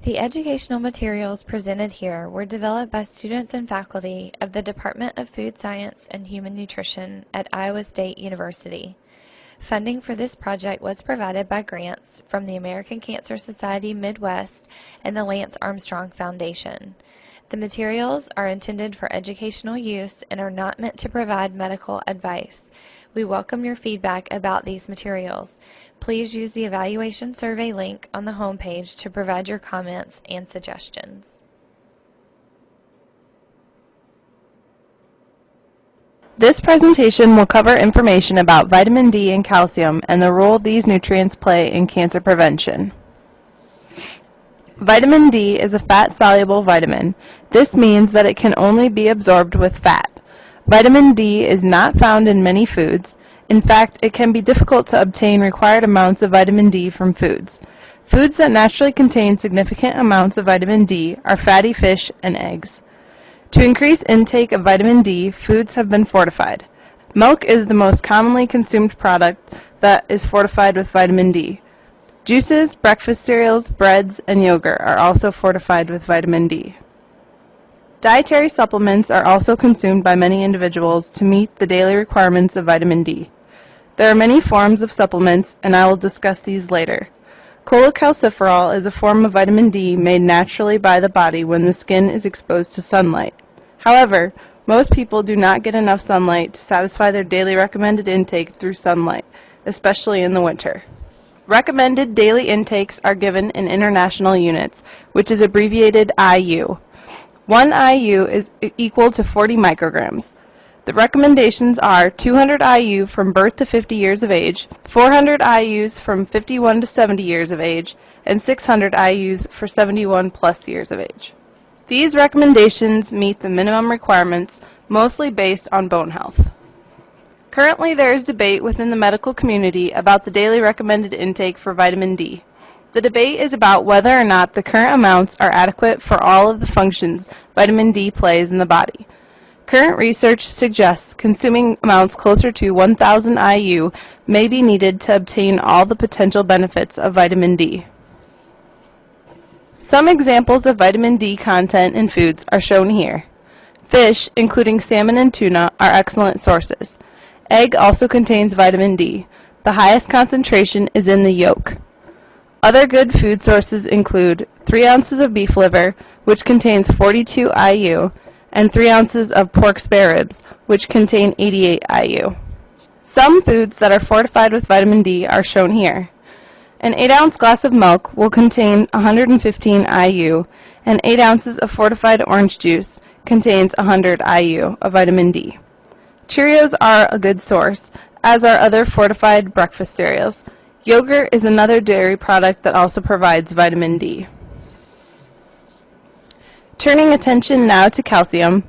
The educational materials presented here were developed by students and faculty of the Department of Food Science and Human Nutrition at Iowa State University. Funding for this project was provided by grants from the American Cancer Society Midwest and the Lance Armstrong Foundation. The materials are intended for educational use and are not meant to provide medical advice. We welcome your feedback about these materials. Please use the evaluation survey link on the homepage to provide your comments and suggestions. This presentation will cover information about vitamin D and calcium and the role these nutrients play in cancer prevention. Vitamin D is a fat-soluble vitamin. This means that it can only be absorbed with fat. Vitamin D is not found in many foods. In fact, it can be difficult to obtain required amounts of vitamin D from foods. Foods that naturally contain significant amounts of vitamin D are fatty fish and eggs. To increase intake of vitamin D, foods have been fortified. Milk is the most commonly consumed product that is fortified with vitamin D. Juices, breakfast cereals, breads, and yogurt are also fortified with vitamin D. Dietary supplements are also consumed by many individuals to meet the daily requirements of vitamin D. There are many forms of supplements, and I will discuss these later. Cholecalciferol is a form of vitamin D made naturally by the body when the skin is exposed to sunlight. However, most people do not get enough sunlight to satisfy their daily recommended intake through sunlight, especially in the winter. Recommended daily intakes are given in international units, which is abbreviated IU. 1 IU is equal to 40 micrograms. The recommendations are 200 IU from birth to 50 years of age, 400 IUs from 51 to 70 years of age, and 600 IUs for 71 plus years of age. These recommendations meet the minimum requirements, mostly based on bone health. Currently, there is debate within the medical community about the daily recommended intake for vitamin D. The debate is about whether or not the current amounts are adequate for all of the functions vitamin D plays in the body. Current research suggests consuming amounts closer to 1,000 IU may be needed to obtain all the potential benefits of vitamin D. Some examples of vitamin D content in foods are shown here. Fish, including salmon and tuna, are excellent sources. Egg also contains vitamin D. The highest concentration is in the yolk. Other good food sources include 3 ounces of beef liver, which contains 42 IU, and 3 ounces of pork spare ribs, which contain 88 IU. Some foods that are fortified with vitamin D are shown here. An 8-ounce glass of milk will contain 115 IU, and 8 ounces of fortified orange juice contains 100 IU of vitamin D. Cheerios are a good source, as are other fortified breakfast cereals. Yogurt is another dairy product that also provides vitamin D. Turning attention now to calcium.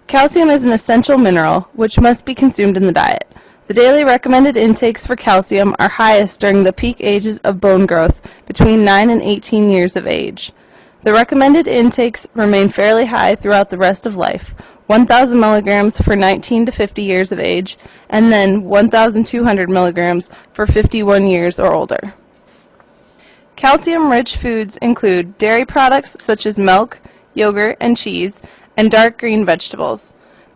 Calcium is an essential mineral which must be consumed in the diet. The daily recommended intakes for calcium are highest during the peak ages of bone growth between 9 and 18 years of age. The recommended intakes remain fairly high throughout the rest of life, 1,000 milligrams for 19 to 50 years of age, and then 1,200 milligrams for 51 years or older. Calcium-rich foods include dairy products such as milk, yogurt, and cheese, and dark green vegetables.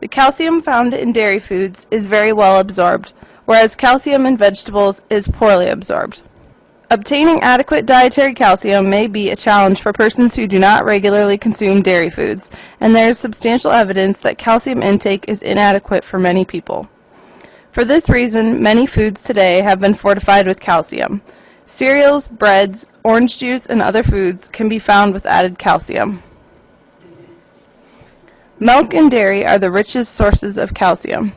The calcium found in dairy foods is very well absorbed, whereas calcium in vegetables is poorly absorbed. Obtaining adequate dietary calcium may be a challenge for persons who do not regularly consume dairy foods, and there is substantial evidence that calcium intake is inadequate for many people. For this reason, many foods today have been fortified with calcium. Cereals, breads, orange juice, and other foods can be found with added calcium. Milk and dairy are the richest sources of calcium.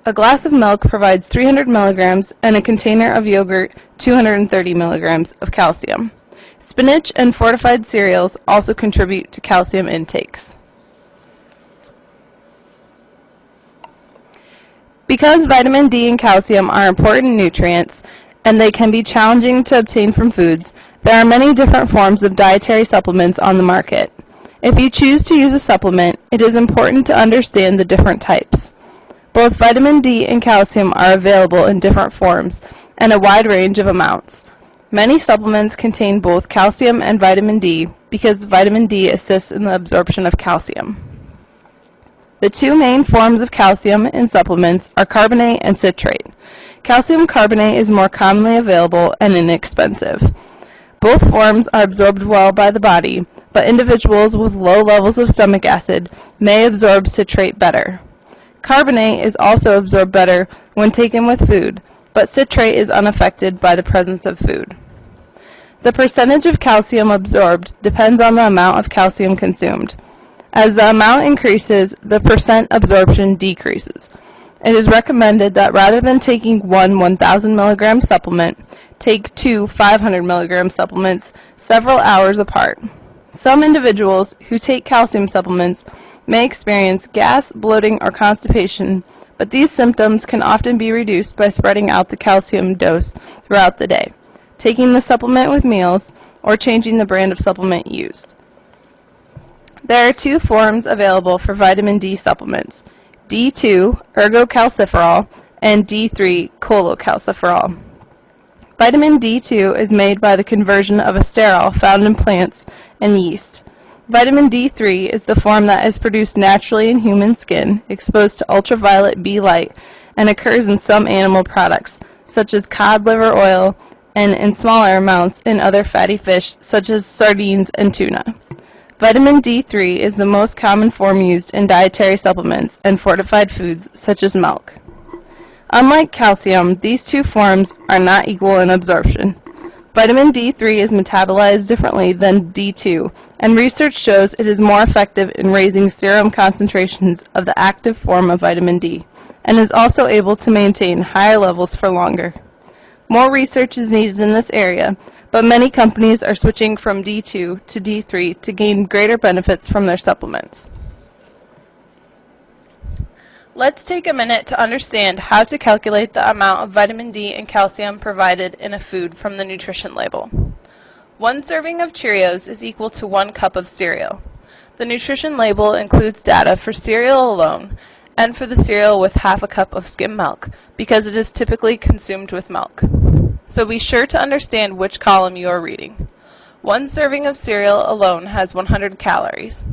A glass of milk provides 300 milligrams and a container of yogurt 230 milligrams of calcium. Spinach and fortified cereals also contribute to calcium intakes. Because vitamin D and calcium are important nutrients and they can be challenging to obtain from foods, there are many different forms of dietary supplements on the market. If you choose to use a supplement, it is important to understand the different types. Both vitamin D and calcium are available in different forms and a wide range of amounts. Many supplements contain both calcium and vitamin D because vitamin D assists in the absorption of calcium. The two main forms of calcium in supplements are carbonate and citrate. Calcium carbonate is more commonly available and inexpensive. Both forms are absorbed well by the body, but individuals with low levels of stomach acid may absorb citrate better. Carbonate is also absorbed better when taken with food, but citrate is unaffected by the presence of food. The percentage of calcium absorbed depends on the amount of calcium consumed. As the amount increases, the percent absorption decreases. It is recommended that rather than taking one 1,000 milligram supplement, take two 500 milligram supplements several hours apart. Some individuals who take calcium supplements may experience gas, bloating, or constipation, but these symptoms can often be reduced by spreading out the calcium dose throughout the day, taking the supplement with meals, or changing the brand of supplement used. There are two forms available for vitamin D supplements, D2, ergocalciferol, and D3, cholecalciferol. Vitamin D2 is made by the conversion of a sterol found in plants and yeast. Vitamin D3 is the form that is produced naturally in human skin, exposed to ultraviolet B light, and occurs in some animal products, such as cod liver oil, and in smaller amounts in other fatty fish, such as sardines and tuna. Vitamin D3 is the most common form used in dietary supplements and fortified foods, such as milk. Unlike calcium, these two forms are not equal in absorption. Vitamin D3 is metabolized differently than D2, and research shows it is more effective in raising serum concentrations of the active form of vitamin D, and is also able to maintain higher levels for longer. More research is needed in this area, but many companies are switching from D2 to D3 to gain greater benefits from their supplements. Let's take a minute to understand how to calculate the amount of vitamin D and calcium provided in a food from the nutrition label. 1 serving of Cheerios is equal to 1 cup of cereal. The nutrition label includes data for cereal alone and for the cereal with half a cup of skim milk because it is typically consumed with milk. So be sure to understand which column you are reading. 1 serving of cereal alone has 100 calories.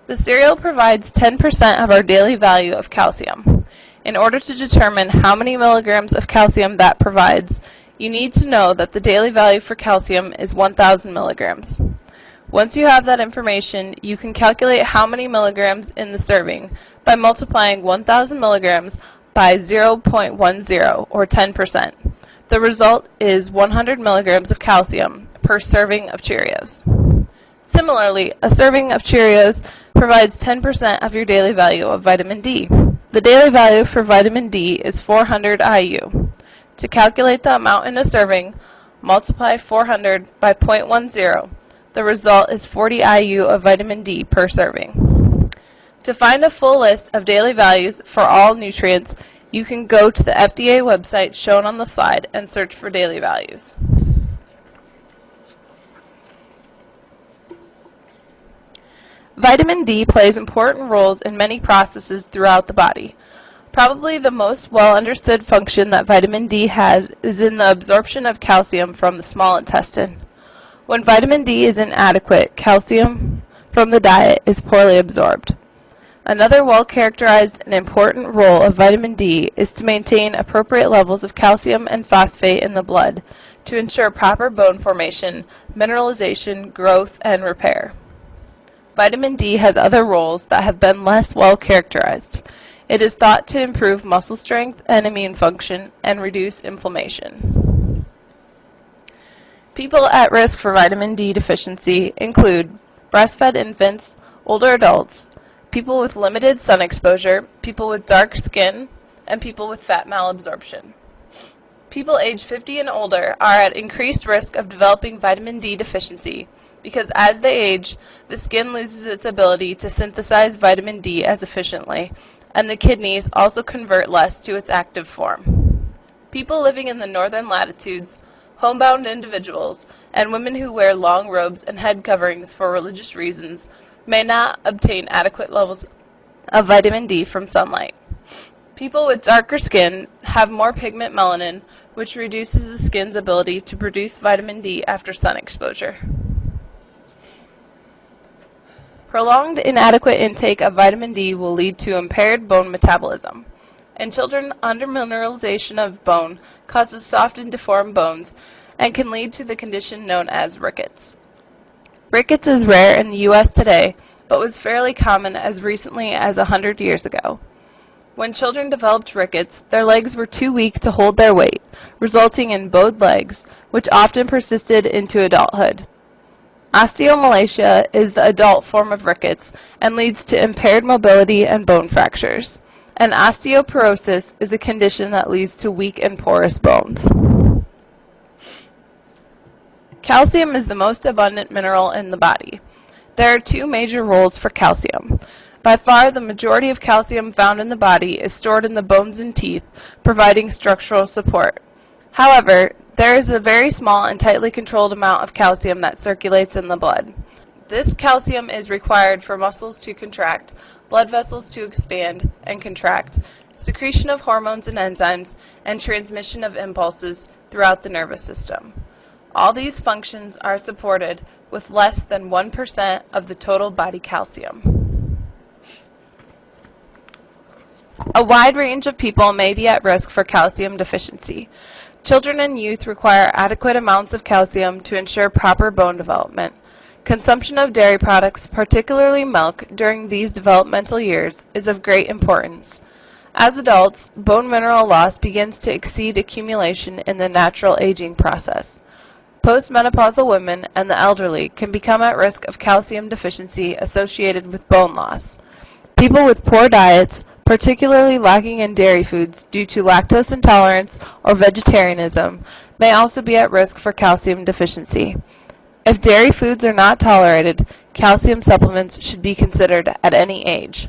The cereal provides 10% of our daily value of calcium. In order to determine how many milligrams of calcium that provides, you need to know that the daily value for calcium is 1,000 milligrams. Once you have that information, you can calculate how many milligrams in the serving by multiplying 1,000 milligrams by 0.10, or 10%. The result is 100 milligrams of calcium per serving of Cheerios. Similarly, a serving of Cheerios provides 10% of your daily value of vitamin D. The daily value for vitamin D is 400 IU. To calculate the amount in a serving, multiply 400 by 0.10. The result is 40 IU of vitamin D per serving. To find a full list of daily values for all nutrients, you can go to the FDA website shown on the slide and search for daily values. Vitamin D plays important roles in many processes throughout the body. Probably the most well-understood function that vitamin D has is in the absorption of calcium from the small intestine. When vitamin D is inadequate, calcium from the diet is poorly absorbed. Another well-characterized and important role of vitamin D is to maintain appropriate levels of calcium and phosphate in the blood to ensure proper bone formation, mineralization, growth, and repair. Vitamin D has other roles that have been less well characterized. It is thought to improve muscle strength and immune function and reduce inflammation. People at risk for vitamin D deficiency include breastfed infants, older adults, people with limited sun exposure, people with dark skin, and people with fat malabsorption. People age 50 and older are at increased risk of developing vitamin D deficiency because as they age, the skin loses its ability to synthesize vitamin D as efficiently, and the kidneys also convert less to its active form. People living in the northern latitudes, homebound individuals, and women who wear long robes and head coverings for religious reasons may not obtain adequate levels of vitamin D from sunlight. People with darker skin have more pigment melanin, which reduces the skin's ability to produce vitamin D after sun exposure. Prolonged inadequate intake of vitamin D will lead to impaired bone metabolism. In children, undermineralization of bone causes soft and deformed bones and can lead to the condition known as rickets. Rickets is rare in the U.S. today, but was fairly common as recently as 100 years ago. When children developed rickets, their legs were too weak to hold their weight, resulting in bowed legs, which often persisted into adulthood. Osteomalacia is the adult form of rickets and leads to impaired mobility and bone fractures. And osteoporosis is a condition that leads to weak and porous bones. Calcium is the most abundant mineral in the body. There are two major roles for calcium. By far, the majority of calcium found in the body is stored in the bones and teeth, providing structural support. However, there is a very small and tightly controlled amount of calcium that circulates in the blood. This calcium is required for muscles to contract, blood vessels to expand and contract, secretion of hormones and enzymes, and transmission of impulses throughout the nervous system. All these functions are supported with less than 1% of the total body calcium. A wide range of people may be at risk for calcium deficiency. Children and youth require adequate amounts of calcium to ensure proper bone development. Consumption of dairy products, particularly milk, during these developmental years is of great importance. As adults, bone mineral loss begins to exceed accumulation in the natural aging process. Postmenopausal women and the elderly can become at risk of calcium deficiency associated with bone loss. People with poor diets, particularly lacking in dairy foods due to lactose intolerance or vegetarianism, may also be at risk for calcium deficiency. If dairy foods are not tolerated, calcium supplements should be considered at any age.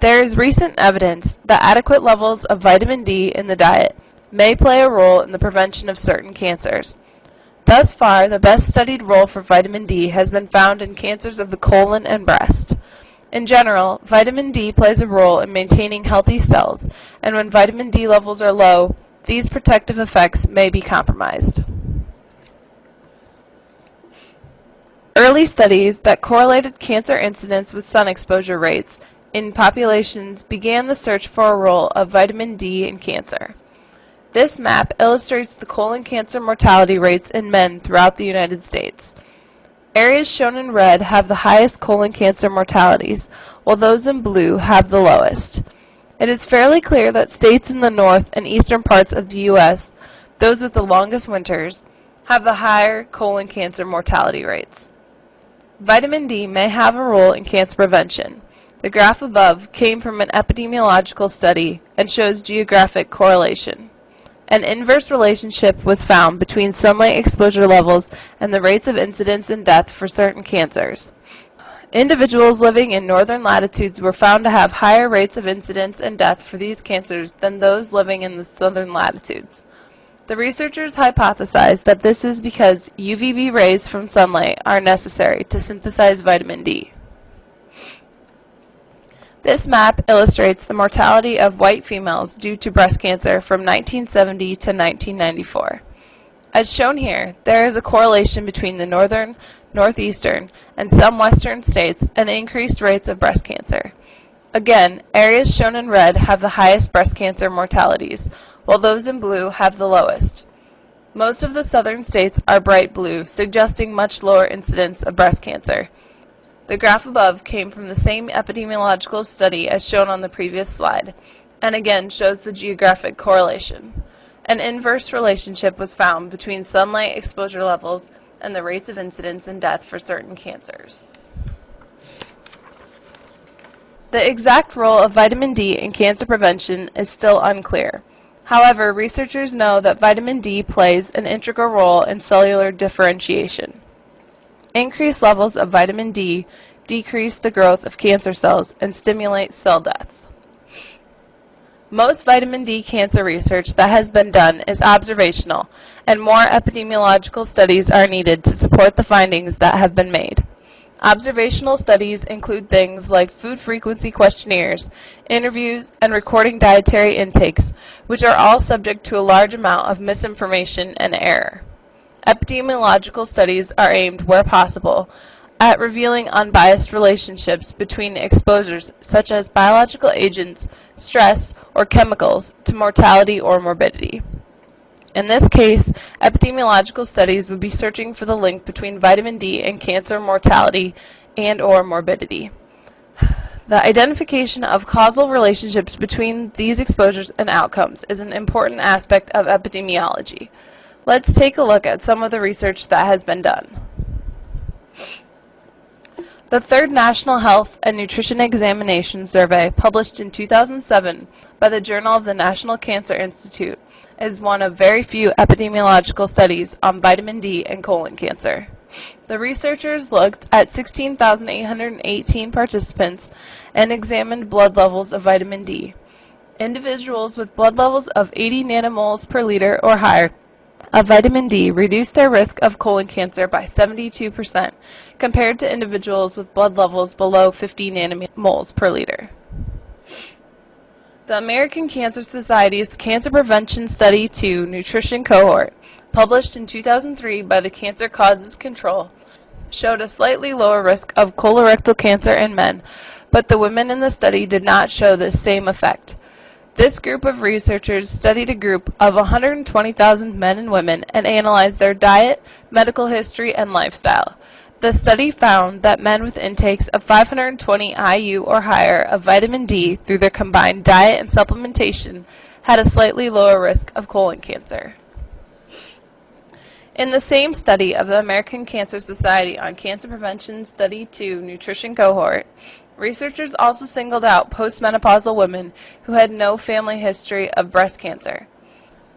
There is recent evidence that adequate levels of vitamin D in the diet may play a role in the prevention of certain cancers. Thus far, the best studied role for vitamin D has been found in cancers of the colon and breast. In general, vitamin D plays a role in maintaining healthy cells, and when vitamin D levels are low, these protective effects may be compromised. Early studies that correlated cancer incidence with sun exposure rates in populations began the search for a role of vitamin D in cancer. This map illustrates the colon cancer mortality rates in men throughout the United States. Areas shown in red have the highest colon cancer mortalities, while those in blue have the lowest. It is fairly clear that states in the north and eastern parts of the U.S., those with the longest winters, have the higher colon cancer mortality rates. Vitamin D may have a role in cancer prevention. The graph above came from an epidemiological study and shows geographic correlation. An inverse relationship was found between sunlight exposure levels and the rates of incidence and death for certain cancers. Individuals living in northern latitudes were found to have higher rates of incidence and death for these cancers than those living in the southern latitudes. The researchers hypothesized that this is because UVB rays from sunlight are necessary to synthesize vitamin D. This map illustrates the mortality of white females due to breast cancer from 1970 to 1994. As shown here, there is a correlation between the northern, northeastern, and some western states and increased rates of breast cancer. Again, areas shown in red have the highest breast cancer mortalities, while those in blue have the lowest. Most of the southern states are bright blue, suggesting much lower incidence of breast cancer. The graph above came from the same epidemiological study as shown on the previous slide, and again shows the geographic correlation. An inverse relationship was found between sunlight exposure levels and the rates of incidence and death for certain cancers. The exact role of vitamin D in cancer prevention is still unclear. However, researchers know that vitamin D plays an integral role in cellular differentiation. Increased levels of vitamin D decrease the growth of cancer cells and stimulate cell death. Most vitamin D cancer research that has been done is observational, and more epidemiological studies are needed to support the findings that have been made. Observational studies include things like food frequency questionnaires, interviews, and recording dietary intakes, which are all subject to a large amount of misinformation and error. Epidemiological studies are aimed, where possible, at revealing unbiased relationships between exposures such as biological agents, stress, or chemicals to mortality or morbidity. In this case, epidemiological studies would be searching for the link between vitamin D and cancer mortality and/or morbidity. The identification of causal relationships between these exposures and outcomes is an important aspect of epidemiology. Let's take a look at some of the research that has been done. The third National Health and Nutrition Examination Survey, published in 2007 by the Journal of the National Cancer Institute, is one of very few epidemiological studies on vitamin D and colon cancer. The researchers looked at 16,818 participants and examined blood levels of vitamin D. Individuals with blood levels of 80 nanomoles per liter or higher of vitamin D reduced their risk of colon cancer by 72% compared to individuals with blood levels below 50 nanomoles per liter. The American Cancer Society's Cancer Prevention Study 2 Nutrition Cohort, published in 2003 by the Cancer Causes Control, showed a slightly lower risk of colorectal cancer in men, but the women in the study did not show this same effect. This group of researchers studied a group of 120,000 men and women and analyzed their diet, medical history, and lifestyle. The study found that men with intakes of 520 IU or higher of vitamin D through their combined diet and supplementation had a slightly lower risk of colon cancer. In the same study of the American Cancer Society on Cancer Prevention Study 2 Nutrition Cohort, researchers also singled out postmenopausal women who had no family history of breast cancer.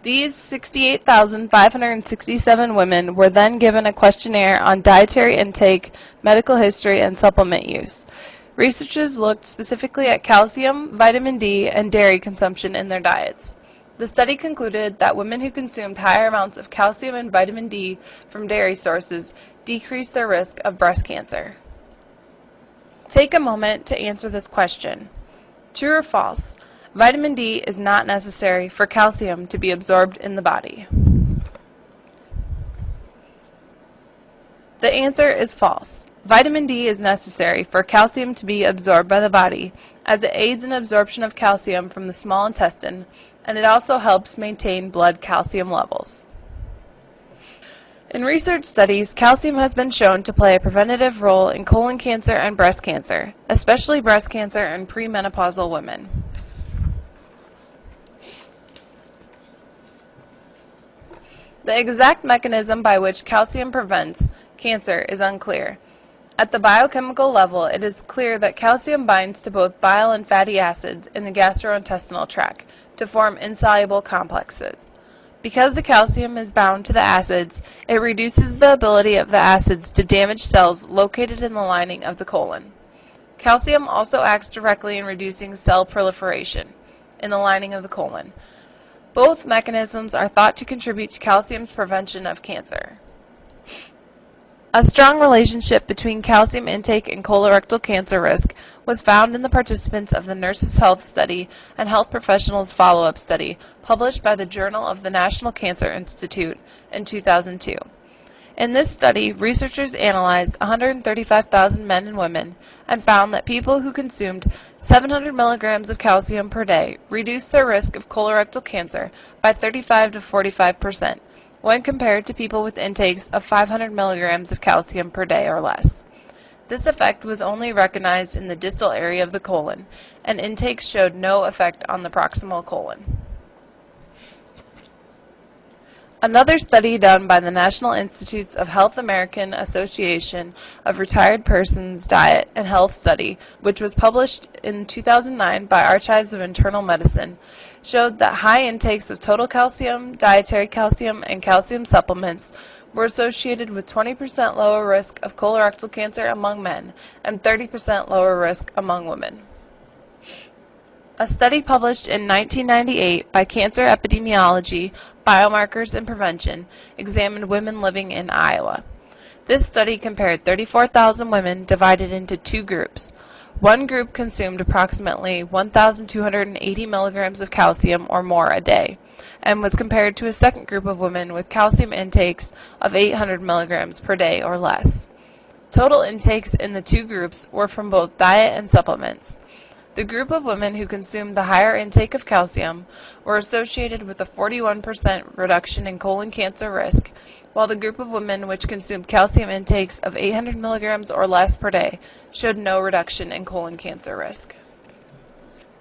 These 68,567 women were then given a questionnaire on dietary intake, medical history, and supplement use. Researchers looked specifically at calcium, vitamin D, and dairy consumption in their diets. The study concluded that women who consumed higher amounts of calcium and vitamin D from dairy sources decreased their risk of breast cancer. Take a moment to answer this question. True or false? Vitamin D is not necessary for calcium to be absorbed in the body. The answer is false. Vitamin D is necessary for calcium to be absorbed by the body, as it aids in absorption of calcium from the small intestine, and it also helps maintain blood calcium levels. In research studies, calcium has been shown to play a preventative role in colon cancer and breast cancer, especially breast cancer in premenopausal women. The exact mechanism by which calcium prevents cancer is unclear. At the biochemical level, it is clear that calcium binds to both bile and fatty acids in the gastrointestinal tract to form insoluble complexes. Because the calcium is bound to the acids, it reduces the ability of the acids to damage cells located in the lining of the colon. Calcium also acts directly in reducing cell proliferation in the lining of the colon. Both mechanisms are thought to contribute to calcium's prevention of cancer. A strong relationship between calcium intake and colorectal cancer risk was found in the participants of the Nurses' Health Study and Health Professionals Follow-Up Study, published by the Journal of the National Cancer Institute in 2002. In this study, researchers analyzed 135,000 men and women and found that people who consumed 700 milligrams of calcium per day reduced their risk of colorectal cancer by 35 to 45%, when compared to people with intakes of 500 milligrams of calcium per day or less. This effect was only recognized in the distal area of the colon, and intakes showed no effect on the proximal colon. Another study done by the National Institutes of Health American Association of Retired Persons Diet and Health Study, which was published in 2009 by Archives of Internal Medicine, showed that high intakes of total calcium, dietary calcium, and calcium supplements were associated with 20% lower risk of colorectal cancer among men and 30% lower risk among women. A study published in 1998 by Cancer Epidemiology, Biomarkers and Prevention examined women living in Iowa. This study compared 34,000 women divided into two groups. One group consumed approximately 1,280 milligrams of calcium or more a day, and was compared to a second group of women with calcium intakes of 800 milligrams per day or less. Total intakes in the two groups were from both diet and supplements. The group of women who consumed the higher intake of calcium were associated with a 41% reduction in colon cancer risk, while the group of women which consumed calcium intakes of 800 milligrams or less per day showed no reduction in colon cancer risk.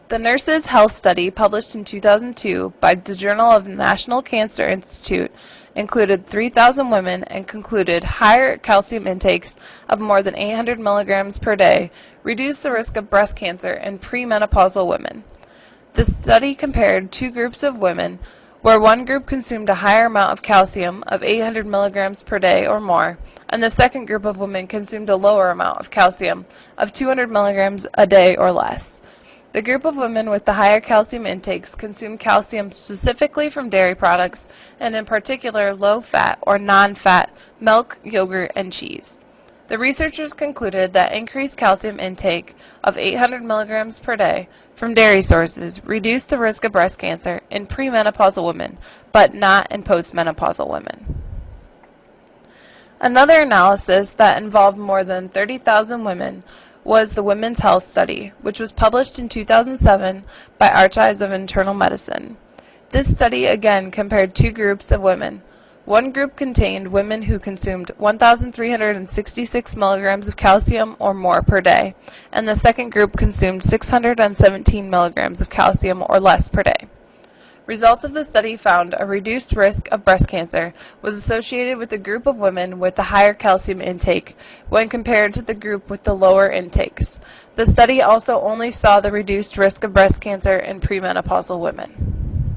The Nurses' Health Study, published in 2002 by the Journal of the National Cancer Institute, included 3,000 women and concluded higher calcium intakes of more than 800 milligrams per day reduced the risk of breast cancer in premenopausal women. The study compared two groups of women where one group consumed a higher amount of calcium of 800 milligrams per day or more, and the second group of women consumed a lower amount of calcium of 200 milligrams a day or less. The group of women with the higher calcium intakes consumed calcium specifically from dairy products, and in particular low-fat or non-fat milk, yogurt, and cheese. The researchers concluded that increased calcium intake of 800 milligrams per day from dairy sources reduced the risk of breast cancer in premenopausal women, but not in postmenopausal women. Another analysis that involved more than 30,000 women was the Women's Health Study, which was published in 2007 by Archives of Internal Medicine. This study again compared two groups of women. One group contained women who consumed 1,366 milligrams of calcium or more per day, and the second group consumed 617 milligrams of calcium or less per day. Results of the study found a reduced risk of breast cancer was associated with the group of women with the higher calcium intake when compared to the group with the lower intakes. The study also only saw the reduced risk of breast cancer in premenopausal women.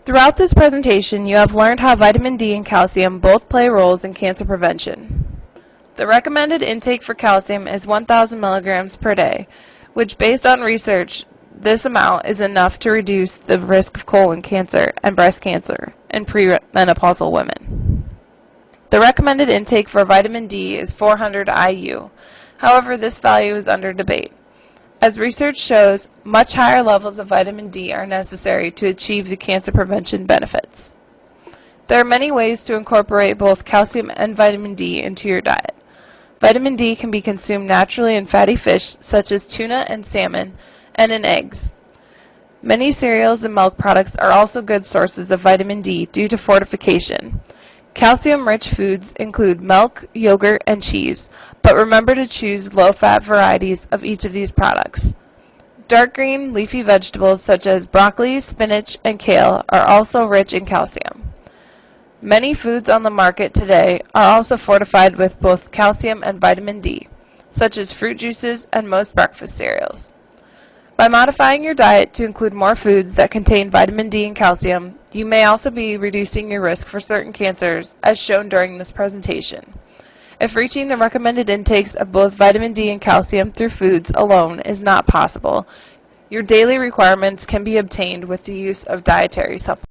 Throughout this presentation, you have learned how vitamin D and calcium both play roles in cancer prevention. The recommended intake for calcium is 1,000 milligrams per day, which, based on research, this amount is enough to reduce the risk of colon cancer and breast cancer in premenopausal women. The recommended intake for vitamin D is 400 IU. However, this value is under debate. As research shows, much higher levels of vitamin D are necessary to achieve the cancer prevention benefits. There are many ways to incorporate both calcium and vitamin D into your diet. Vitamin D can be consumed naturally in fatty fish such as tuna and salmon, and in eggs. Many cereals and milk products are also good sources of vitamin D due to fortification. Calcium-rich foods include milk, yogurt, and cheese, but remember to choose low-fat varieties of each of these products. Dark green leafy vegetables such as broccoli, spinach, and kale are also rich in calcium. Many foods on the market today are also fortified with both calcium and vitamin D, such as fruit juices and most breakfast cereals. By modifying your diet to include more foods that contain vitamin D and calcium, you may also be reducing your risk for certain cancers, as shown during this presentation. If reaching the recommended intakes of both vitamin D and calcium through foods alone is not possible, your daily requirements can be obtained with the use of dietary supplements.